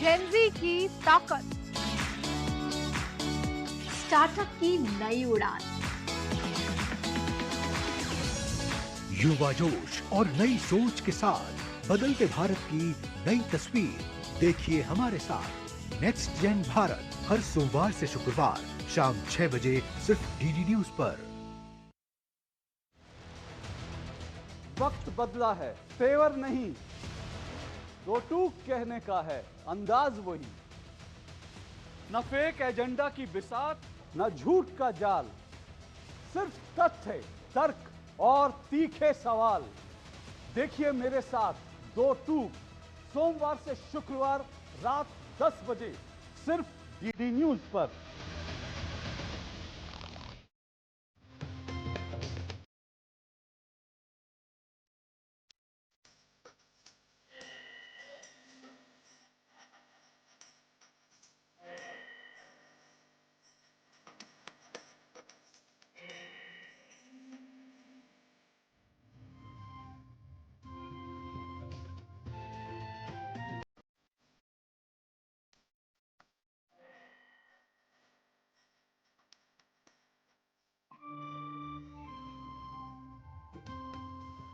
Gen Z की ताकत, startup की नई उड़ान, युवा जोश और नई सोच के साथ बदलते भारत की नई तस्वीर देखिए हमारे साथ नेक्स्ट जेन भारत हर सोमवार से शुक्रवार शाम 6 बजे सिर्फ डीडी न्यूज पर। वक्त बदला है, तेवर नहीं, दो टूक कहने का है, अंदाज वही। न फेक एजेंडा की बिसात, न झूठ का जाल, सिर्फ तथ्य, तर्क और तीखे सवाल। देखिए मेरे साथ दो टूक, सोमवार से शुक्रवार रात 10 बजे सिर्फ डीडी न्यूज पर।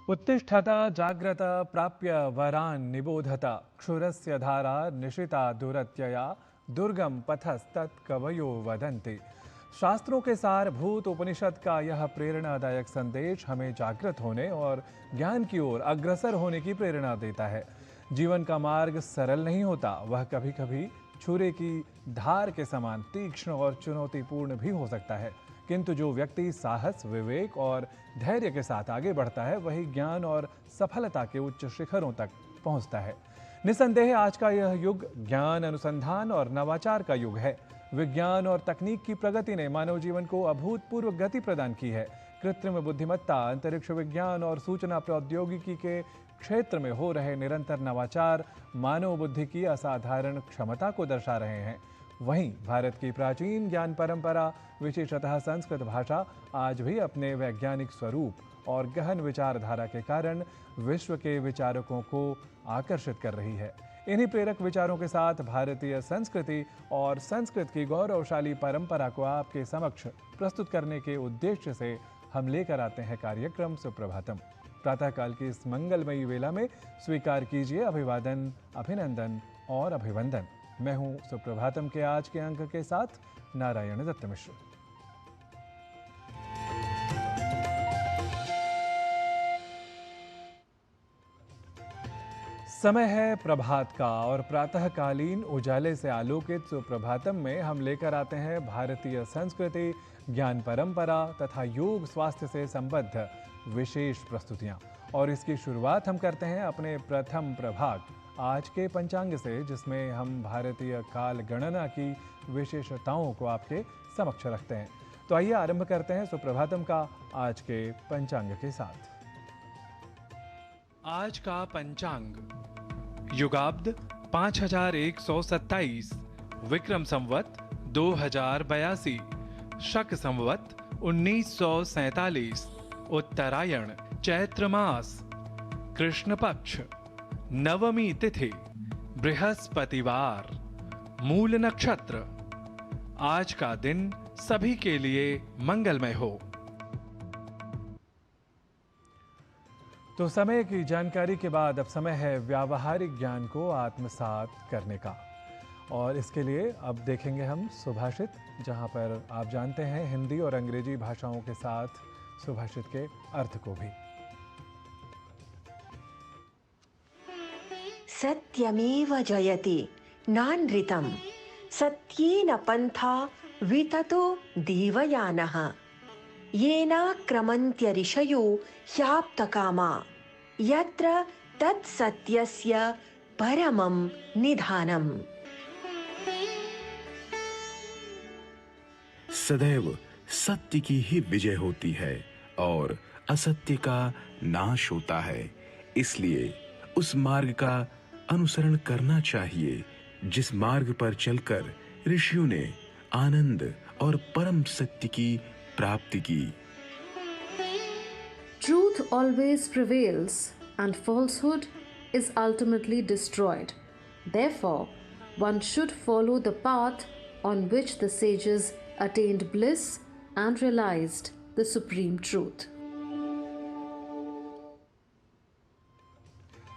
उत्तिष्ठता जाग्रत प्राप्य वरान् निबोधता क्षुरस्य धारा निशिता दुरत्यया दुर्गम पथस्तत् कवयो वदन्ति। शास्त्रों के सारभूत उपनिषद का यह प्रेरणादायक संदेश हमें जागृत होने और ज्ञान की ओर अग्रसर होने की प्रेरणा देता है। जीवन का मार्ग सरल नहीं होता, वह कभी कभी छुरे की धार के समान तीक्ष्ण और चुनौतीपूर्ण भी हो सकता है, किंतु जो व्यक्ति साहस, विवेक और धैर्य के साथ आगे बढ़ता है वही ज्ञान और सफलता के उच्च शिखरों तक पहुंचता है। निसंदेह आज का यह युग ज्ञान, अनुसंधान और नवाचार का युग है। विज्ञान और तकनीक की प्रगति ने मानव जीवन को अभूतपूर्व गति प्रदान की है। कृत्रिम बुद्धिमत्ता, अंतरिक्ष विज्ञान और सूचना प्रौद्योगिकी के क्षेत्र में हो रहे निरंतर नवाचार मानव बुद्धि की असाधारण क्षमता को दर्शा रहे हैं। वहीं भारत की प्राचीन ज्ञान परंपरा, विशेषतः संस्कृत भाषा, आज भी अपने वैज्ञानिक स्वरूप और गहन विचारधारा के कारण विश्व के विचारकों को आकर्षित कर रही है। इन्हीं प्रेरक विचारों के साथ भारतीय संस्कृति और संस्कृत की गौरवशाली परंपरा को आपके समक्ष प्रस्तुत करने के उद्देश्य से हम लेकर आते हैं कार्यक्रम सुप्रभातम। प्रातःकाल की इस मंगलमयी वेला में स्वीकार कीजिए अभिवादन, अभिनंदन और अभिवंदन। मैं हूं सुप्रभातम के आज के अंक के साथ नारायण दत्त मिश्र। समय है प्रभात का और प्रातःकालीन उजाले से आलोकित सुप्रभातम में हम लेकर आते हैं भारतीय संस्कृति, ज्ञान परंपरा तथा योग स्वास्थ्य से संबद्ध विशेष प्रस्तुतियां। और इसकी शुरुआत हम करते हैं अपने प्रथम प्रभाग आज के पंचांग से, जिसमें हम भारतीय काल गणना की विशेषताओं को आपके समक्ष रखते हैं। तो आइए आरंभ करते हैं सुप्रभातम का आज के पंचांग के साथ। आज का पंचांग युगाब्द 5127, विक्रम संवत 2082, शक संवत 1947, उत्तरायण, चैत्र मास, कृष्ण पक्ष, नवमी तिथि, बृहस्पतिवार, मूल नक्षत्र। आज का दिन सभी के लिए मंगलमय हो। तो समय की जानकारी के बाद अब समय है व्यावहारिक ज्ञान को आत्मसात करने का, और इसके लिए अब देखेंगे हम सुभाषित, जहां पर आप जानते हैं हिंदी और अंग्रेजी भाषाओं के साथ सुभाषित के अर्थ को भी। सत्यमेव जयति नानृतम्, सत्येन पन्था विततो देवयानः, येनाक्रमन्त्य ऋषयो ह्याप्तकामा, यत्र तत्सत्यस्य परमं निधानम्। सदैव सत्य की ही विजय होती है और असत्य का नाश होता है। इसलिए उस मार्ग का अनुसरण करना चाहिए जिस मार्ग पर चलकर ऋषियों ने आनंद और परम सत्य की प्राप्ति की। Truth always prevails and falsehood is ultimately destroyed. Therefore, one should follow the path on which the sages attained bliss and realized the supreme truth.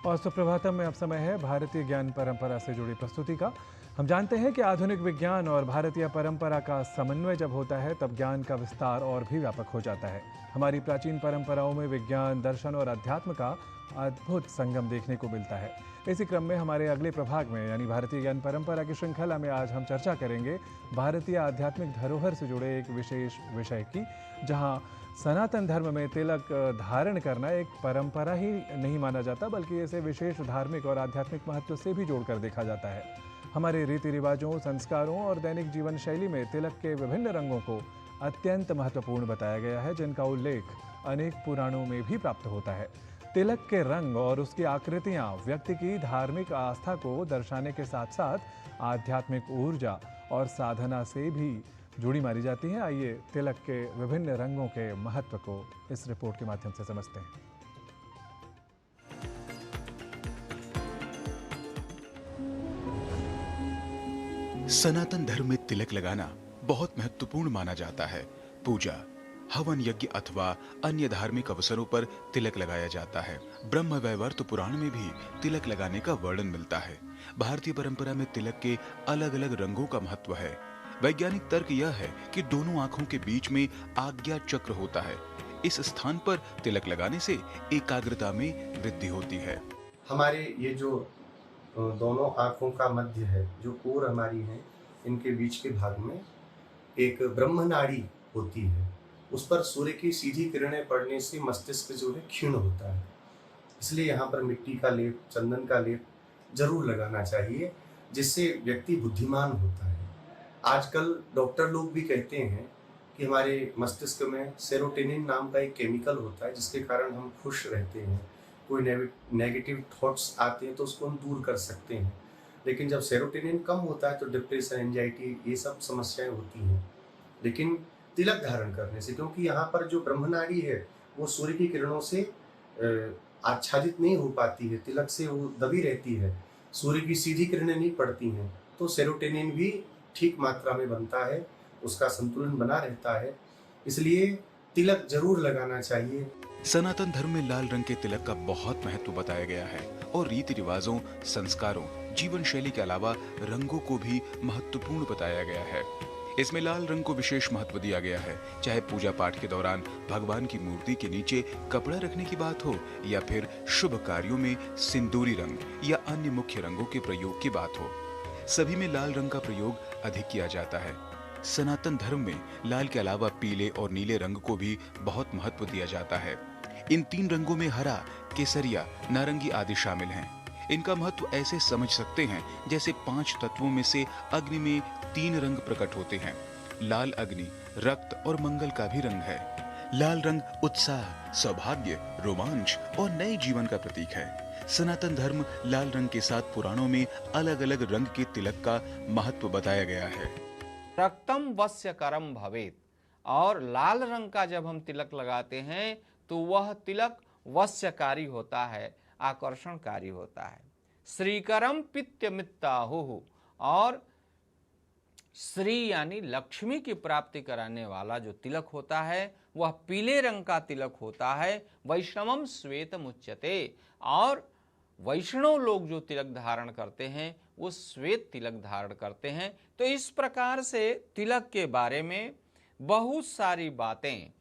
और सुप्रभातम में अब समय है भारतीय ज्ञान परंपरा से जुड़ी प्रस्तुति का। हम जानते हैं कि आधुनिक विज्ञान और भारतीय परंपरा का समन्वय जब होता है तब ज्ञान का विस्तार और भी व्यापक हो जाता है। हमारी प्राचीन परंपराओं में विज्ञान, दर्शन और अध्यात्म का अद्भुत संगम देखने को मिलता है। इसी क्रम में हमारे अगले प्रभाग में यानी भारतीय ज्ञान परंपरा की श्रृंखला में आज हम चर्चा करेंगे भारतीय आध्यात्मिक धरोहर से जुड़े एक विशेष विषय की, जहां सनातन धर्म में तिलक धारण करना एक परंपरा ही नहीं माना जाता बल्कि इसे विशेष धार्मिक और आध्यात्मिक महत्व से भी जोड़कर देखा जाता है। हमारे रीति रिवाजों, संस्कारों और दैनिक जीवन शैली में तिलक के विभिन्न रंगों को अत्यंत महत्वपूर्ण बताया गया है, जिनका उल्लेख अनेक पुराणों में भी प्राप्त होता है। तिलक के रंग और उसकी आकृतियां व्यक्ति की धार्मिक आस्था को दर्शाने के साथ साथ आध्यात्मिक ऊर्जा और साधना से भी जुड़ी मानी जाती हैं। आइए तिलक के विभिन्न रंगों के महत्व को इस रिपोर्ट के माध्यम से समझते हैं। सनातन धर्म में तिलक लगाना बहुत महत्वपूर्ण माना जाता है। पूजा, हवन यज्ञ अथवा अन्य धार्मिक अवसरों पर तिलक लगाया जाता है। ब्रह्म वैवर्त पुराण में भी तिलक लगाने का वर्णन मिलता है। भारतीय परंपरा में तिलक के अलग अलग रंगों का महत्व है। वैज्ञानिक तर्क यह है कि दोनों आंखों के बीच में आज्ञा चक्र होता है। इस स्थान पर तिलक लगाने से एकाग्रता में वृद्धि होती है। हमारे ये जो दोनों आंखों का मध्य है, जो कोर हमारी है, इनके बीच के भाग में एक ब्रह्म नाड़ी होती है। उस पर सूर्य की सीधी किरणें पड़ने से मस्तिष्क जो है क्षीण होता है। इसलिए यहाँ पर मिट्टी का लेप, चंदन का लेप जरूर लगाना चाहिए, जिससे व्यक्ति बुद्धिमान होता है। आजकल डॉक्टर लोग भी कहते हैं कि हमारे मस्तिष्क में सेरोटोनिन नाम का एक केमिकल होता है, जिसके कारण हम खुश रहते हैं। कोई नेगेटिव थॉट्स आते हैं तो उसको हम दूर कर सकते हैं। लेकिन जब सेरोटोनिन कम होता है तो डिप्रेशन, एंजाइटी, ये सब समस्याएं होती हैं। लेकिन तिलक धारण करने से, क्योंकि यहाँ पर जो ब्रह्मनाड़ी है वो सूर्य की किरणों से आच्छादित नहीं हो पाती है, तिलक से वो दबी रहती है, सूर्य की सीधी किरणें नहीं पड़ती हैं, तो सेरोटोनिन भी ठीक मात्रा में बनता है, उसका संतुलन बना रहता है। इसलिए तिलक जरूर लगाना चाहिए। सनातन धर्म में लाल रंग के तिलक का बहुत महत्व बताया गया है और रीति रिवाजों, संस्कारों, जीवन शैली के अलावा रंगों को भी महत्वपूर्ण बताया गया है। इसमें लाल रंग को विशेष महत्व दिया गया है, चाहे पूजा पाठ के दौरान भगवान की मूर्ति के नीचे कपड़ा रखने की बात हो या फिर शुभ कार्यों में सिंदूरी रंग या अन्य मुख्य रंगों के प्रयोग की बात हो। सभी में लाल रंग का प्रयोग अधिक किया जाता है। सनातन धर्म में लाल के अलावा पीले और नीले रंग को भी बहुत महत्व दिया जाता है। इन तीन रंगों में हरा, केसरिया, नारंगी आदि शामिल हैं। इनका महत्व ऐसे समझ सकते हैं जैसे 5 तत्वों में से अग्नि में 3 रंग प्रकट होते हैं। लाल अग्नि, रक्त और मंगल का भी रंग है। लाल रंग उत्साह, सौभाग्य, रोमांच और नए जीवन का प्रतीक है। सनातन धर्म लाल रंग के साथ पुराणों में अलग अलग रंग के तिलक का महत्व बताया गया है। रक्तम वस्यकरम भवेत, और लाल रंग का जब हम तिलक लगाते हैं तो वह तिलक वस्यकारी होता है, आकर्षणकारी होता है। श्रीकरम पित्यमित्ताहुः, और श्री यानी लक्ष्मी की प्राप्ति कराने वाला जो तिलक होता है वह पीले रंग का तिलक होता है। वैष्णवम श्वेतम उच्यते, और वैष्णव लोग जो तिलक धारण करते हैं वो श्वेत तिलक धारण करते हैं। तो इस प्रकार से तिलक के बारे में बहुत सारी बातें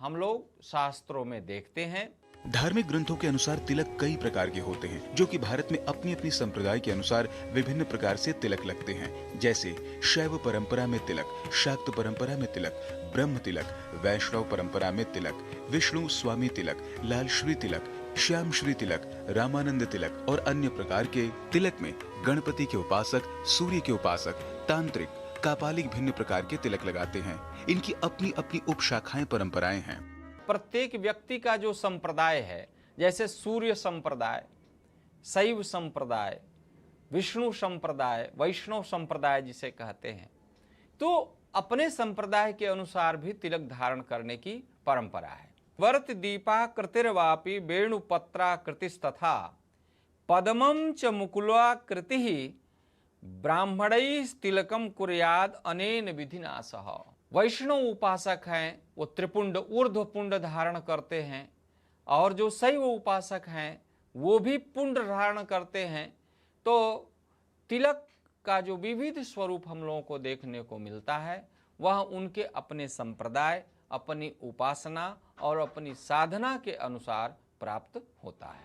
हम लोग शास्त्रों में देखते हैं। धार्मिक ग्रंथों के अनुसार तिलक कई प्रकार के होते हैं, जो कि भारत में अपनी अपनी संप्रदाय के अनुसार विभिन्न प्रकार से तिलक लगते हैं। जैसे शैव परंपरा में तिलक, शाक्त परंपरा में तिलक, ब्रह्म तिलक, वैष्णव परंपरा में तिलक, विष्णु स्वामी तिलक, लाल श्री तिलक, श्याम श्री तिलक, रामानंद तिलक और अन्य प्रकार के तिलक में गणपति के उपासक, सूर्य के उपासक, तांत्रिक, कापालिक भिन्न प्रकार के तिलक लगाते हैं। इनकी अपनी अपनी उपशाखाएं, परंपराएं हैं। प्रत्येक व्यक्ति का जो संप्रदाय है, जैसे सूर्य संप्रदाय, शैव संप्रदाय, विष्णु संप्रदाय, वैष्णव संप्रदाय जिसे कहते हैं, तो अपने संप्रदाय के अनुसार भी तिलक धारण करने की परंपरा है। वर्त दीपा कृतिर्वापि वेणुपत्रा कृतिस्तथा पद्मम च मुकुला कृति ब्राह्मणै तिलकम कुर्याद अनेन विधिना सह। वैष्णव उपासक हैं वो त्रिपुंड ऊर्ध्व पुंड धारण करते हैं, और जो शैव उपासक हैं वो भी पुंड धारण करते हैं। तो तिलक का जो विविध स्वरूप हम लोगों को देखने को मिलता है वह उनके अपने संप्रदाय, अपनी उपासना और अपनी साधना के अनुसार प्राप्त होता है।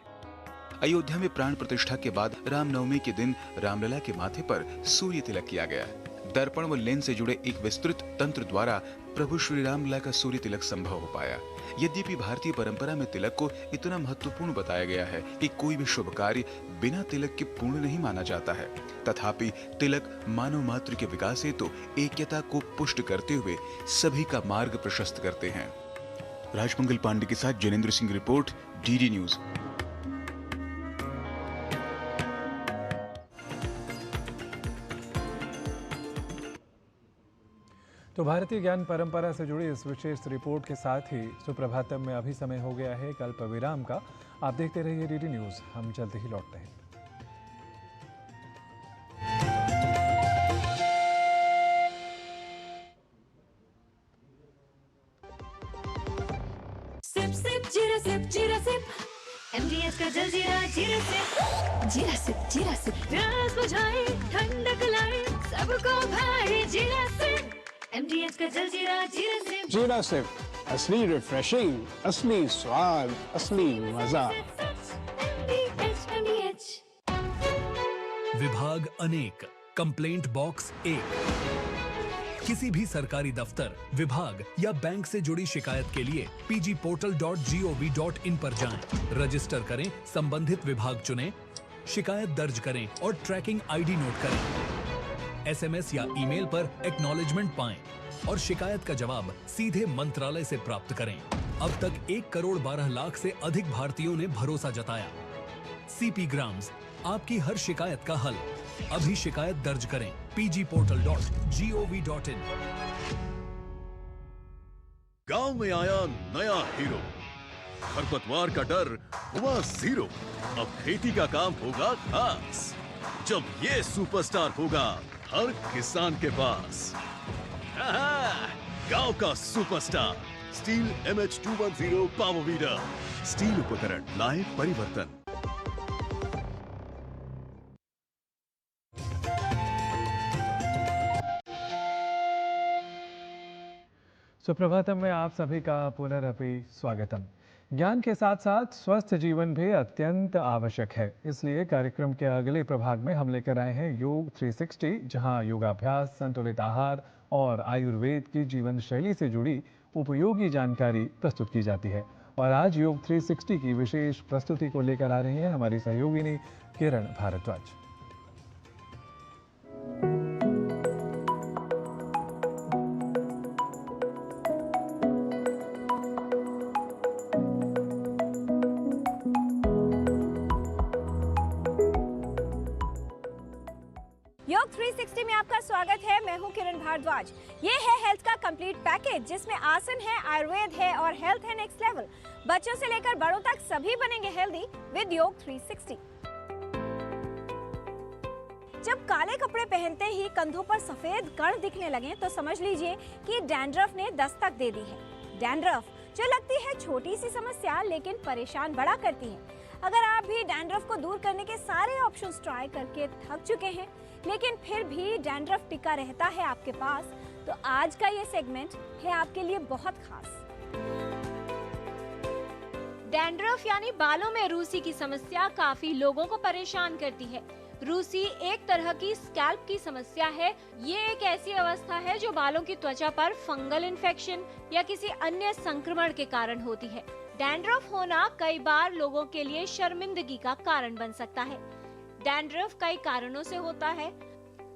अयोध्या में प्राण प्रतिष्ठा के बाद रामनवमी के दिन रामलला के माथे पर सूर्य तिलक किया गया। दर्पण व लेंस से जुड़े एक विस्तृत तंत्र द्वारा प्रभु श्री रामलला का सूर्य तिलक संभव हो पाया। यद्यपि भारतीय परंपरा में तिलक को इतना महत्वपूर्ण बताया गया है कि कोई भी शुभ कार्य बिना तिलक के पूर्ण नहीं माना जाता है, तथापि तिलक मानव मात्र के विकास हेतु ऐक्यता को पुष्ट करते हुए सभी का मार्ग प्रशस्त करते हैं। राजमंगल पांडे के साथ Janendra Singh, report, DD news. तो भारतीय ज्ञान परंपरा से जुड़ी इस विशेष रिपोर्ट के साथ ही सुप्रभातम में अभी समय हो गया है कल्प विराम का। आप देखते रहिए डीडी न्यूज, हम जल्द ही लौटते हैं। सिप सिप जीरा सिप जीरा सिप एमडीएच का जलजीरा जीरा सिप जीरा सिप जीरा सिप प्यास बुझाए ठंडक लाए सबको भाई जीरा सिप एमडीएच का जलजीरा जीरा सिप। जीरा सिप, असली रिफ्रेशिंग, असली स्वाद, असली मजा। विभाग अनेक, कंप्लेंट बॉक्स 1। किसी भी सरकारी दफ्तर, विभाग या बैंक से जुड़ी शिकायत के लिए pgportal.gov.in पर जाएं, रजिस्टर करें, संबंधित विभाग चुनें, शिकायत दर्ज करें और ट्रैकिंग आईडी नोट करें। एसएमएस या ईमेल पर एक्नॉलेजमेंट पाएं और शिकायत का जवाब सीधे मंत्रालय से प्राप्त करें। अब तक 1 करोड़ 12 लाख से अधिक भारतीयों ने भरोसा जताया। सीपी ग्राम्स, आपकी हर शिकायत का हल। अभी शिकायत दर्ज करें pgportal.gov.in। गांव में आया नया हीरो, खरपतवार का डर हुआ जीरो। अब खेती का काम होगा खास, जब ये सुपरस्टार होगा हर किसान के पास। गांव का superstar steel MH210 power weeder. Steel उपकरण लाए परिवर्तन। सुप्रभातम में आप सभी का पुनरपि स्वागतम। ज्ञान के साथ साथ स्वस्थ जीवन भी अत्यंत आवश्यक है, इसलिए कार्यक्रम के अगले प्रभाग में हम लेकर आए हैं योग 360, जहां योगाभ्यास, संतुलित आहार और आयुर्वेद की जीवन शैली से जुड़ी उपयोगी जानकारी प्रस्तुत की जाती है। और आज योग 360 की विशेष प्रस्तुति को लेकर आ रही हैं हमारी सहयोगिनी किरण भारद्वाज। योग 360 में आपका स्वागत है। मैं हूं किरण भारद्वाज। ये है हेल्थ का कंप्लीट पैकेज, जिसमें आसन है, आयुर्वेद है और हेल्थ है नेक्स्ट लेवल। बच्चों से लेकर बड़ों तक सभी बनेंगे हेल्दी विद योग 360। जब काले कपड़े पहनते ही कंधों पर सफेद कण दिखने लगे तो समझ लीजिए कि डैंड्रफ ने दस्तक दे दी है। डैंड्रफ जो लगती है छोटी सी समस्या, लेकिन परेशान बड़ा करती है। अगर आप भी डैंड्रफ को दूर करने के सारे ऑप्शंस ट्राई करके थक चुके हैं, लेकिन फिर भी डैंड्रफ टिका रहता है आपके पास, तो आज का ये सेगमेंट है आपके लिए बहुत खास। डैंड्रफ यानी बालों में रूसी की समस्या काफी लोगों को परेशान करती है। रूसी एक तरह की स्कैल्प की समस्या है। ये एक ऐसी अवस्था है जो बालों की त्वचा पर फंगल इन्फेक्शन या किसी अन्य संक्रमण के कारण होती है। डैंड्रफ होना कई बार लोगों के लिए शर्मिंदगी का कारण बन सकता है। डैंड्रफ कई कारणों से होता है।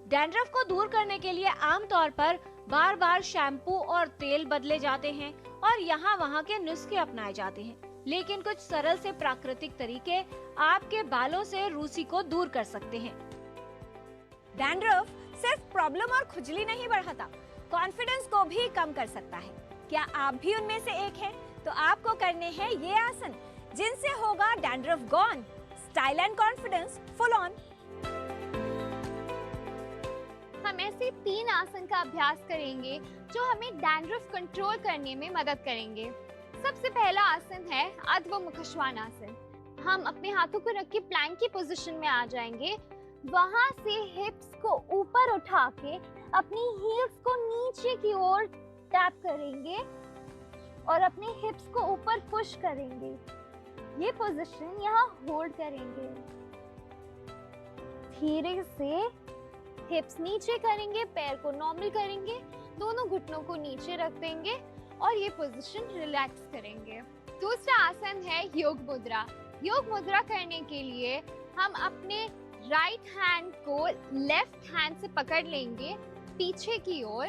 डैंड्रफ को दूर करने के लिए आमतौर पर बार बार शैम्पू और तेल बदले जाते हैं और यहाँ वहाँ के नुस्खे अपनाए जाते हैं, लेकिन कुछ सरल से प्राकृतिक तरीके आपके बालों से रूसी को दूर कर सकते हैं। डैंड्रफ सिर्फ प्रॉब्लम और खुजली नहीं बढ़ाता, कॉन्फिडेंस को भी कम कर सकता है। क्या आप भी उनमें से एक हैं? तो आपको करने हैं ये आसन, जिनसे होगा dandruff gone, style and confidence full on. ही 3 आसन का अभ्यास करेंगे जो हमें डैंड्रफ कंट्रोल करने में मदद करेंगे। सबसे पहला आसन है अधोमुख श्वानासन। हम अपने हाथों को रख के प्लैंक की पोजीशन में आ जाएंगे। वहां से हिप्स को ऊपर उठा के अपनी हील्स को नीचे की ओर टैप करेंगे और अपने हिप्स को ऊपर पुश करेंगे। ये पोजीशन यहाँ होल्ड करेंगे। धीरे से हिप्स नीचे करेंगे, पैर को नॉर्मल करेंगे, दोनों घुटनों को नीचे रख देंगे और ये पोजीशन रिलैक्स करेंगे। दूसरा आसन है योग मुद्रा। योग मुद्रा करने के लिए हम अपने राइट हैंड को लेफ्ट हैंड से पकड़ लेंगे पीछे की ओर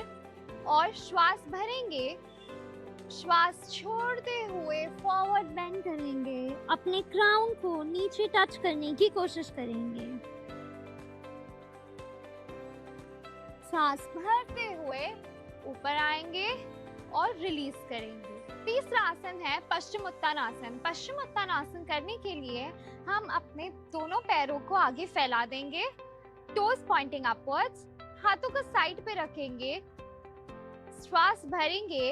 और श्वास भरेंगे। श्वास छोड़ते हुए फॉरवर्ड बेंड करेंगे। अपने क्राउन को नीचे टच करने की कोशिश करेंगे। सांस भरते हुए ऊपर आएंगे और रिलीज करेंगे। तीसरा आसन है पश्चिमोत्तानासन। पश्चिमोत्तानासन करने के लिए हम अपने दोनों पैरों को आगे फैला देंगे, टोज पॉइंटिंग अपवर्ड्स, हाथों को साइड पे रखेंगे, श्वास भरेंगे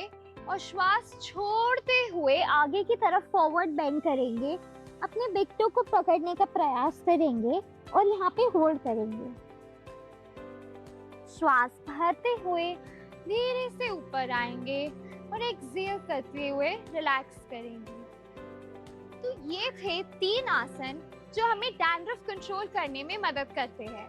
और श्वास छोड़ते हुए आगे की तरफ फॉरवर्ड बेंड करेंगे। अपने बिग टो को पकड़ने का प्रयास करेंगे और यहाँ पे होल्ड करेंगे। श्वास भरते हुए धीरे से ऊपर आएंगे और एक्सहेल करते हुए रिलैक्स करेंगे। तो ये थे 3 आसन जो हमें डैंड्रफ कंट्रोल करने में मदद करते हैं।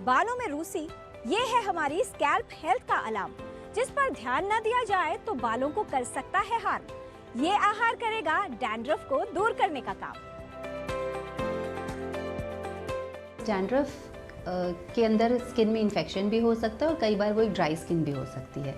बालों में रूसी, ये है हमारी स्कैल्प हेल्थ का अलार्म, जिस पर ध्यान न दिया जाए तो बालों को कर सकता है हार्म। ये आहार करेगा डैंड्रफ को दूर करने का काम। डैंड्रफ के अंदर स्किन में इन्फेक्शन भी हो सकता है और कई बार वो एक ड्राई स्किन भी हो सकती है।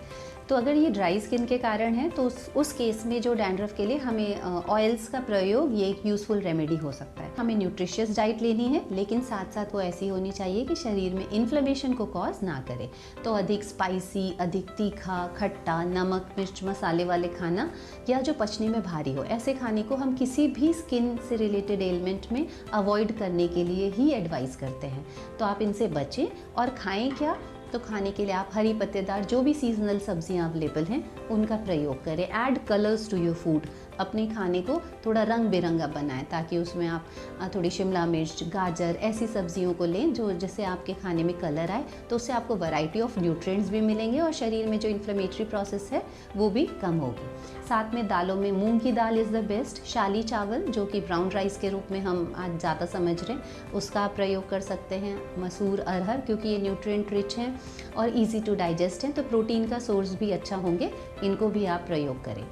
तो अगर ये ड्राई स्किन के कारण है तो उस केस में जो डैंड्रफ के लिए हमें ऑयल्स का प्रयोग ये एक यूज़फुल रेमेडी हो सकता है। हमें न्यूट्रिशियस डाइट लेनी है, लेकिन साथ साथ वो ऐसी होनी चाहिए कि शरीर में इन्फ्लेमेशन को कॉज ना करे। तो अधिक स्पाइसी, अधिक तीखा, खट्टा, नमक, मिर्च, मसाले वाले खाना या जो पचने में भारी हो, ऐसे खाने को हम किसी भी स्किन से रिलेटेड एलिमेंट में अवॉइड करने के लिए ही एडवाइस करते हैं। तो आप इनसे बचें और खाएं क्या, तो खाने के लिए आप हरी पत्तेदार जो भी सीजनल सब्जियां अवेलेबल हैं उनका प्रयोग करें। Add colours to your food. अपने खाने को थोड़ा रंग बिरंगा बनाएं ताकि उसमें आप थोड़ी शिमला मिर्च, गाजर ऐसी सब्जियों को लें जो जिससे आपके खाने में कलर आए, तो उससे आपको वैरायटी ऑफ न्यूट्रिएंट्स भी मिलेंगे और शरीर में जो इन्फ्लेमेटरी प्रोसेस है वो भी कम होगी। साथ में दालों में मूंग की दाल इज़ द बेस्ट। शाली चावल जो कि ब्राउन राइस के रूप में हम आज ज़्यादा समझ रहे हैं, उसका आप प्रयोग कर सकते हैं। मसूर, अरहर, क्योंकि ये न्यूट्रिएंट रिच हैं और इजी टू डाइजेस्ट हैं, तो प्रोटीन का सोर्स भी अच्छा होंगे, इनको भी आप प्रयोग करें।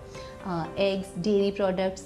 Eggs, dairy products,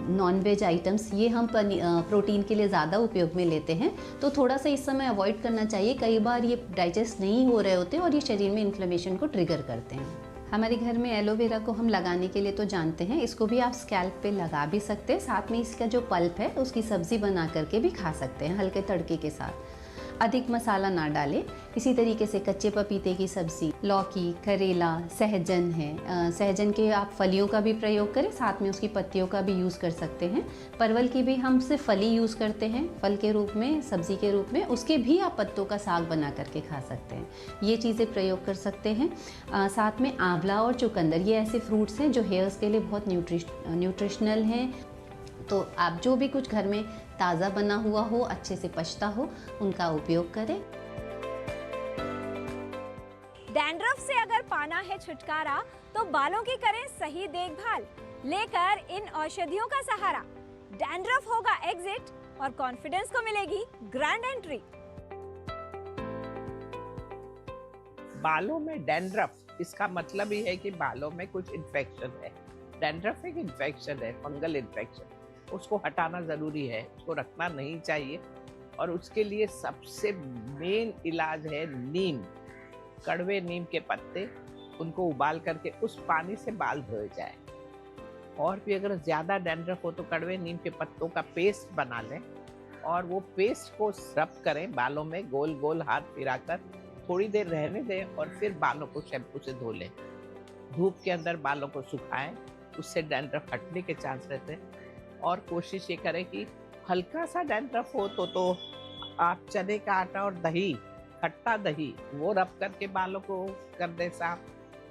non veg items, ये हम प्रोटीन के लिए ज़्यादा उपयोग में लेते हैं, तो थोड़ा सा इस समय अवॉइड करना चाहिए। कई बार ये डाइजेस्ट नहीं हो रहे होते और ये शरीर में इन्फ्लेमेशन को ट्रिगर करते हैं। हमारे घर में एलोवेरा को हम लगाने के लिए तो जानते हैं, इसको भी आप स्कैल्प पे लगा भी सकते हैं। साथ में इसका जो पल्प है उसकी सब्ज़ी बना करके भी खा सकते हैं हल्के तड़के के साथ। अधिक मसाला ना डालें। इसी तरीके से कच्चे पपीते की सब्ज़ी, लौकी, करेला, सहजन है, सहजन के आप फलियों का भी प्रयोग करें, साथ में उसकी पत्तियों का भी यूज़ कर सकते हैं। परवल की भी हम सिर्फ फली यूज़ करते हैं फल के रूप में, सब्ज़ी के रूप में, उसके भी आप पत्तों का साग बना करके खा सकते हैं। ये चीज़ें प्रयोग कर सकते हैं। साथ में आंवला और चुकंदर, ये ऐसे फ्रूट्स हैं जो हेयर्स के लिए बहुत न्यूट्रिशनल हैं। तो आप जो भी कुछ घर में ताज़ा बना हुआ हो, अच्छे से पचता हो, उनका उपयोग करें। डैंड्रफ से अगर पाना है छुटकारा तो बालों की करें सही देखभाल, लेकर इन औषधियों का सहारा। डैंड्रफ होगा एग्जिट और कॉन्फिडेंस को मिलेगी ग्रैंड एंट्री। बालों में डैंड्रफ, इसका मतलब ही है कि बालों में कुछ इन्फेक्शन है। डैंड्रफ एक इन्फेक्शन है, फंगल इन्फेक्शन, उसको हटाना ज़रूरी है, उसको रखना नहीं चाहिए। और उसके लिए सबसे मेन इलाज है नीम, कड़वे नीम के पत्ते, उनको उबाल करके उस पानी से बाल धोए जाए। और भी अगर ज़्यादा डैंड्रफ हो तो कड़वे नीम के पत्तों का पेस्ट बना लें और वो पेस्ट को रब करें बालों में, गोल गोल हाथ फिराकर थोड़ी देर रहने दें और फिर बालों को शैम्पू से धो लें। धूप के अंदर बालों को सुखाएं, उससे डैंड्रफ हटने के चांस रहते हैं। और कोशिश ये करें कि हल्का सा डैंड्रफ हो तो आप चने का आटा और दही, खट्टा दही, वो रब करके बालों को कर दे साफ,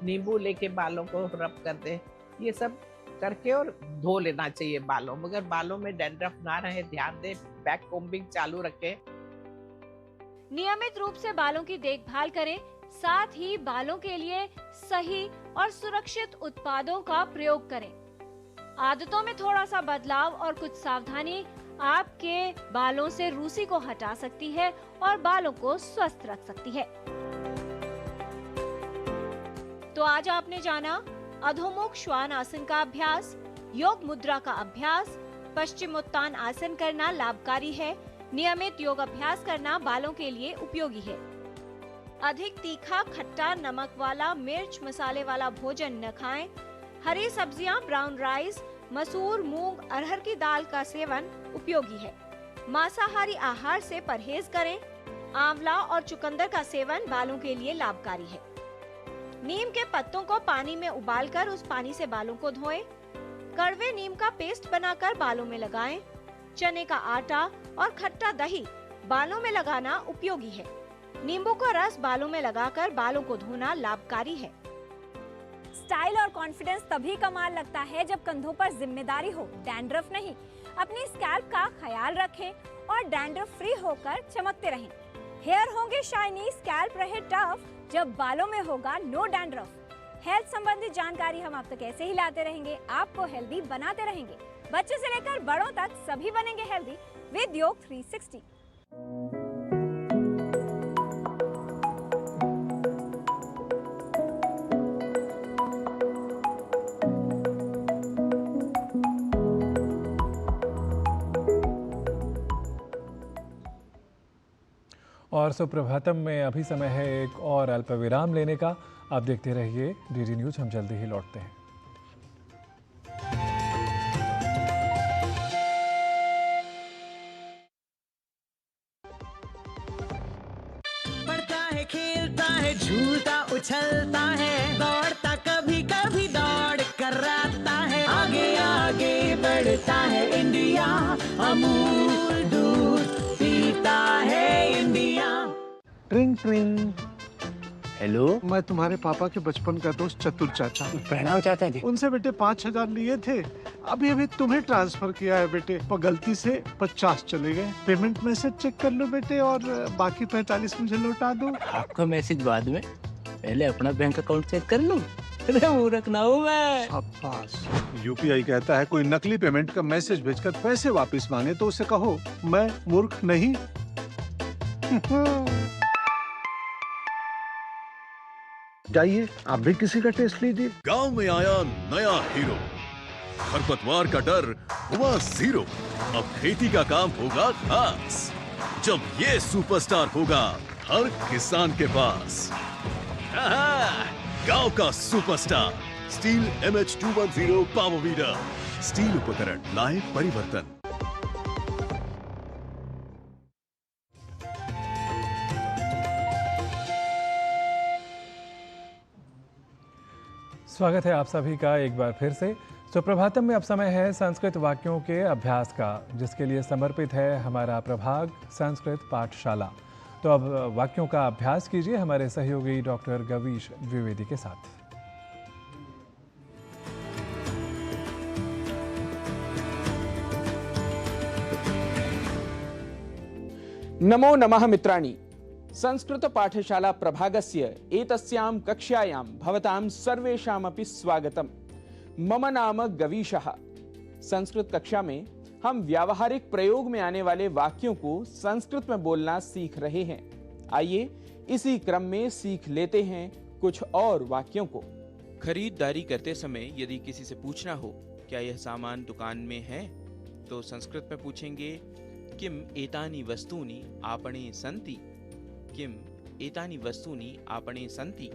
नींबू लेके बालों को रब कर दे, ये सब करके और धो लेना चाहिए बालों। मगर बालों में डैंड्रफ ना रहे, ध्यान दे, बैक कोम्बिंग चालू रखे। नियमित रूप से बालों की देखभाल करें, साथ ही बालों के लिए सही और सुरक्षित उत्पादों का प्रयोग करें। आदतों में थोड़ा सा बदलाव और कुछ सावधानी आपके बालों से रूसी को हटा सकती है और बालों को स्वस्थ रख सकती है। तो आज आपने जाना अधोमुख श्वान आसन का अभ्यास, योग मुद्रा का अभ्यास, पश्चिमोत्तान आसन करना लाभकारी है, नियमित योग अभ्यास करना बालों के लिए उपयोगी है। अधिक तीखा, खट्टा, नमक वाला, मिर्च मसाले वाला भोजन न खाएं। हरी सब्जियां, ब्राउन राइस, मसूर, मूंग, अरहर की दाल का सेवन उपयोगी है। मांसाहारी आहार से परहेज करें। आंवला और चुकंदर का सेवन बालों के लिए लाभकारी है। नीम के पत्तों को पानी में उबालकर उस पानी से बालों को धोएं। कड़वे नीम का पेस्ट बनाकर बालों में लगाएं। चने का आटा और खट्टा दही बालों में लगाना उपयोगी है। नींबू का रस बालों में लगाकर बालों को धोना लाभकारी है। स्टाइल और कॉन्फिडेंस तभी कमाल लगता है जब कंधों पर जिम्मेदारी हो, डैंड्रफ नहीं। अपनी स्कैल्प का ख्याल रखें और डैंड्रफ फ्री होकर चमकते रहें। हेयर होंगे शाइनी, स्कैल्प रहे टफ, जब बालों में होगा नो डैंड्रफ। हेल्थ संबंधित जानकारी हम आप तक ऐसे ही लाते रहेंगे, आपको हेल्दी बनाते रहेंगे। बच्चों से लेकर बड़ों तक सभी बनेंगे हेल्दी विद योग 360। और सुप्रभातम में अभी समय है एक और अल्प विराम लेने का। आप देखते रहिए डीडी न्यूज, हम जल्दी ही लौटते हैं। पढ़ता है, खेलता है, झूलता उछलता है, दौड़ता कभी कभी दौड़ कराता है, आगे आगे बढ़ता है इंडिया, अमूल दूध पीता है इंडिया। ट्रिंग ट्रिंग। हेलो, मैं तुम्हारे पापा के बचपन का दोस्त चतुर चाचा। प्रणाम चाचा जी। उनसे बेटे 5,000 लिए थे, अभी अभी तुम्हें ट्रांसफर किया है बेटे, पर गलती से 50 चले गए। पेमेंट मैसेज चेक कर लो बेटे और बाकी 45 मुझे लौटा दो। आपका मैसेज बाद में, पहले अपना बैंक अकाउंट चेक कर लूं। अरे मूर्ख ना हूं मैं। शाबाश। यूपीआई कहता है कोई नकली पेमेंट का मैसेज भेजकर पैसे वापस मांगे तो उसे कहो मैं मूर्ख नहीं। जाइए आप भी किसी का टेस्ट लीजिए। गांव में आया नया हीरो, खरपतवार का डर हुआ जीरो। अब खेती का काम होगा खास, जब ये सुपरस्टार होगा हर किसान के पास। गांव का superstar steel MH210 power weeder, steel उपकरण लाए परिवर्तन। स्वागत है आप सभी का एक बार फिर से। सुप्रभातम में अब समय है संस्कृत वाक्यों के अभ्यास का, जिसके लिए समर्पित है हमारा प्रभाग संस्कृत पाठशाला। तो अब वाक्यों का अभ्यास कीजिए हमारे सहयोगी डॉक्टर गवीश द्विवेदी के साथ। नमो नमः मित्राणि। संस्कृत पाठशाला प्रभागस्य एतस्यां कक्षायां भवतां सर्वेषामपि स्वागतम्। मम नाम गवीशः। संस्कृत कक्षा में हम व्यावहारिक प्रयोग में आने वाले वाक्यों को संस्कृत में बोलना सीख रहे हैं। आइए इसी क्रम में सीख लेते हैं कुछ और वाक्यों को। खरीदारी करते समय यदि किसी से पूछना हो क्या यह सामान दुकान में है, तो संस्कृत में पूछेंगे किम एतानि वस्तूनि आपणे सन्ति। किम एतानि वस्तूनि आपणे सन्ति,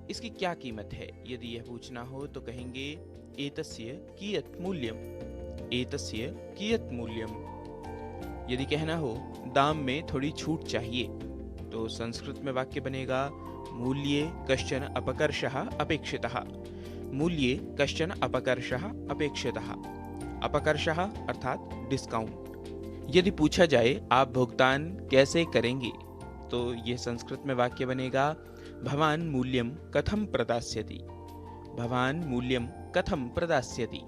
इसकी क्या कीमत है। यदि यह पूछना हो तो कहेंगे एतस्य कियत् मूल्यम। एतस्य कियत् मूल्यम। यदि कहना हो दाम में थोड़ी छूट चाहिए, तो संस्कृत में वाक्य बनेगा मूल्ये कश्चन अपकर्षः अपेक्षितः। मूल्ये कश्चन अपकर्षः अपेक्षितः। अपकर्षः अर्थात डिस्काउंट, यदि पूछा जाए आप भुगतान कैसे करेंगे, तो ये संस्कृत में वाक्य बनेगा भवान मूल्यम कथम प्रदास्यति। भवान मूल्यम कथम प्रदास्यति।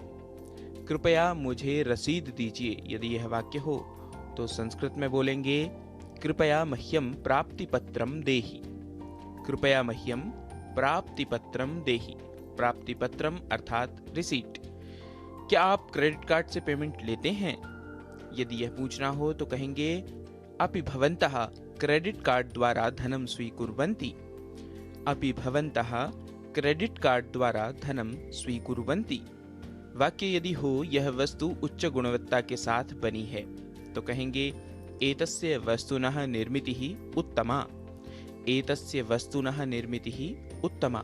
कृपया मुझे रसीद दीजिए। यदि यह वाक्य हो तो संस्कृत में बोलेंगे कृपया मह्यम प्राप्तिपत्रम देहि। कृपया मह्यम प्राप्तिपत्रम देहि। प्राप्तिपत्रम अर्थात रिसीट। क्या आप क्रेडिट कार्ड से पेमेंट लेते हैं? यदि यह पूछना हो तो कहेंगे अपि भवन्तः क्रेडिट कार्ड द्वारा धनम स्वीकुर्वन्ति। अपि भवन्तः क्रेडिट कार्ड द्वारा धनम स्वीकुर्वन्ति। वाक्य यदि हो यह वस्तु उच्च गुणवत्ता के साथ बनी है तो कहेंगे एतस्य वस्तुनः निर्मितिः उत्तमा। एतस्य वस्तुनः निर्मितिः उत्तमा।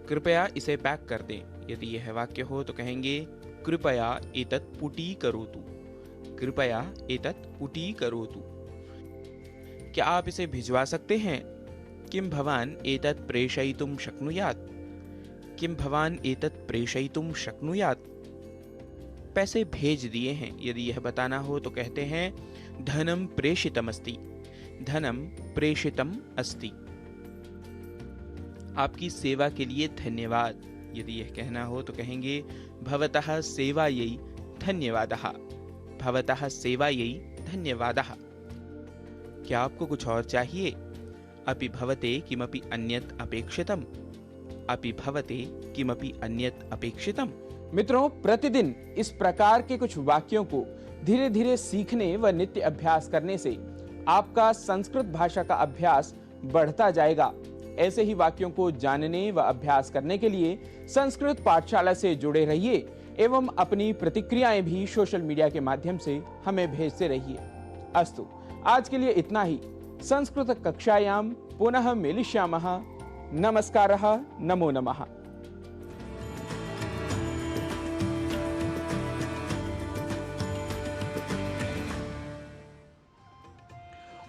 कृपया इसे पैक कर दें। यदि यह वाक्य हो तो कहेंगे कृपया एतत् पुटीकरोतु। कृपया एतत् पुटीकरोतु। क्या आप इसे भिजवा सकते हैं? किम भवान एतत् प्रेषयितुं शक्नुयात्। किम भवान एतत् प्रेषयितुं शक्नुयात्। पैसे भेज दिए हैं। यदि यह बताना हो तो कहते हैं धनम प्रेषितमस्ति। धनम प्रेषितम अस्ति। आपकी सेवा के लिए धन्यवाद। यदि यह कहना हो तो कहेंगे भवतः सेवायै धन्यवादः। भवतः सेवायै धन्यवादः। क्या आपको कुछ और चाहिए? अपि भवते किमपि अन्यत् अपेक्षितम्। अपि भवते किमपि अन्यत् अपेक्षितम्। मित्रों, प्रतिदिन इस प्रकार के कुछ वाक्यों को धीरे धीरे सीखने व नित्य अभ्यास करने से आपका संस्कृत भाषा का अभ्यास बढ़ता जाएगा। ऐसे ही वाक्यों को जानने व अभ्यास करने के लिए संस्कृत पाठशाला से जुड़े रहिए एवं अपनी प्रतिक्रियाएं भी सोशल मीडिया के माध्यम से हमें भेजते रहिए। अस्तु, आज के लिए इतना ही। संस्कृत कक्षायां पुनः मिलिष्यामः। नमस्कारः, नमो नमः।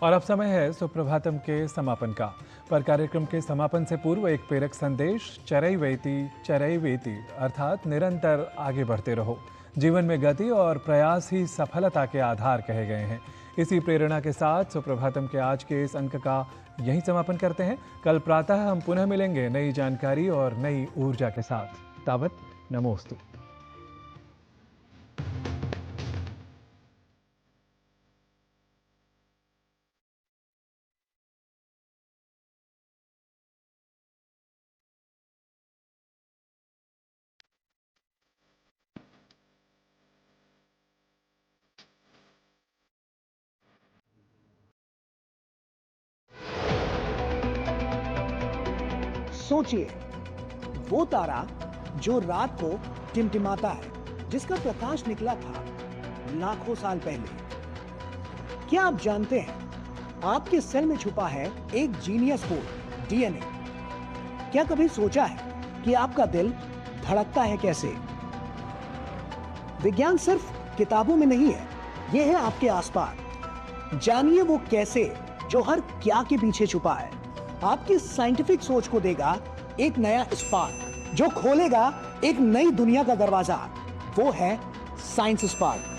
और अब समय है सुप्रभातम के समापन का। पर कार्यक्रम के समापन से पूर्व एक प्रेरक संदेश, चरैवेति अर्थात निरंतर आगे बढ़ते रहो। जीवन में गति और प्रयास ही सफलता के आधार कहे गए हैं। इसी प्रेरणा के साथ सुप्रभातम के आज के इस अंक का यहीं समापन करते हैं। कल प्रातः हम पुनः मिलेंगे नई जानकारी और नई ऊर्जा के साथ। तावत नमोस्तु। सोचिए, वो तारा जो रात को टिमटिमाता है, जिसका प्रकाश निकला था लाखों साल पहले। क्या आप जानते हैं आपके सेल में छुपा है एक जीनियस कोड, डीएनए। क्या कभी सोचा है कि आपका दिल धड़कता है कैसे? विज्ञान सिर्फ किताबों में नहीं है, यह है आपके आसपास। जानिए वो कैसे जो हर क्या के पीछे छुपा है। आपकी साइंटिफिक सोच को देगा एक नया स्पार्क जो खोलेगा एक नई दुनिया का दरवाजा। वो है साइंस स्पार्क।